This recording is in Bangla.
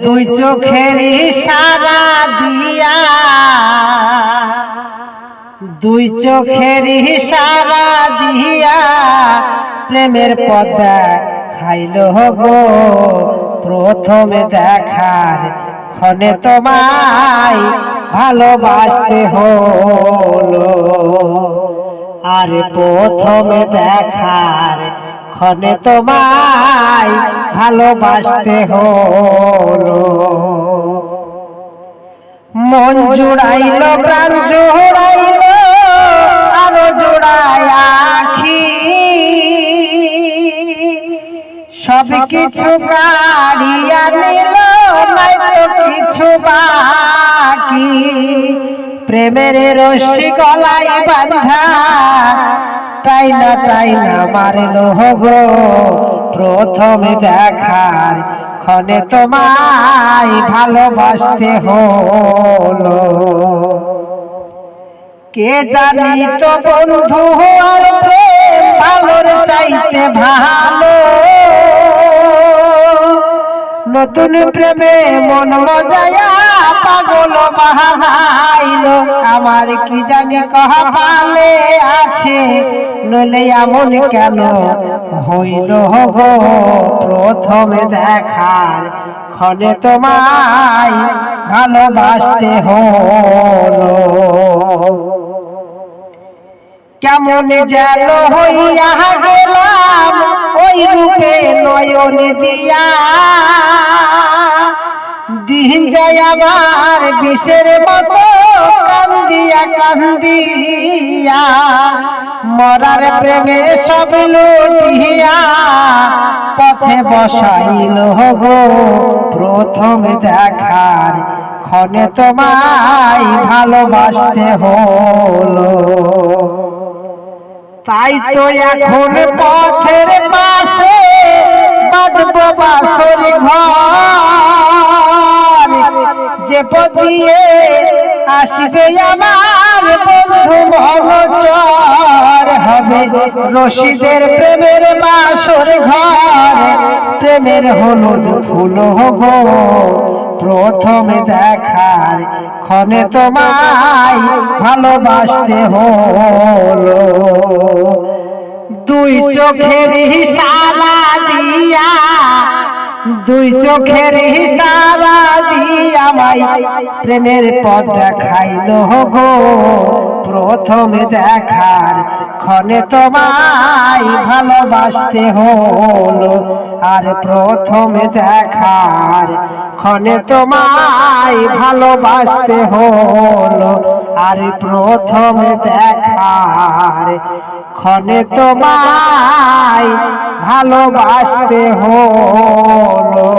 দুই চোখের ইশারা দিয়া, দুই চোখের ইশারা দিয়া প্রেমের পথ দেখাইল গো। প্রথমে দেখার ক্ষণে তোমায় ভালোবাসতে হলো, আর প্রথমে দেখার ক্ষণে তোমায় ভালোবাসতে হলো। মন জুড়াইল প্রাণ জুড়াইল আরো জুড়ায় আখি, সব কিছু কাড়িয়া নিল নাই তো কিছু বাকি। প্রেমের রশি গলায় বাঁধা টাইনা টাইনা মারল গো। প্রথমে দেখার ক্ষণে তোমায় ভালোবাসতে হলো, কে জানি তো বন্ধু আর প্রেম ভালোর চাইতে ভালো। নতুন প্রেমে মন মজায়া পাগল বাহাইল, আমার কি জানি কপালে আছে নইলে এমন কেন হইল গো। প্রথমে দেখার ক্ষণে তোমায় ভালোবাসতে হলো, কেমন যেন হইয়া গেলাম ওই রূপে নয়ন দিয়া। দিন যায় আমার বিষের মতো কান্দিয়া কান্দিয়া, মরার প্রেমে সব লুটিয়া পথে বসাইল গো। প্রথমে দেখার ক্ষণে তোমায় ভালোবাসতে হলো, তাই তো এখন পথের পাশে বাঁধব বাসর ঘর। যে পথ দিয়ে আসবে আমার বন্ধু মহচর, হবে রশিদের প্রেমের বাসর ঘর। প্রেমের হলুদ ফুল গো। প্রথমে দেখার ক্ষণে তোমায় ভালোবাসতে হলো, দুই চোখের ইশারা দিয়া, দুই চোখের ইশারা দিয়া আমায় প্রেমের পথ দেখাইল গো। প্রথমে দেখার ক্ষণে তোমায় ভালোবাসতে হলো, আর প্রথমে দেখার ক্ষণে তোমায় ভালোবাসতে হলো, আর প্রথমে দেখার ক্ষণে তোমায় ভালোবাসতে হলো।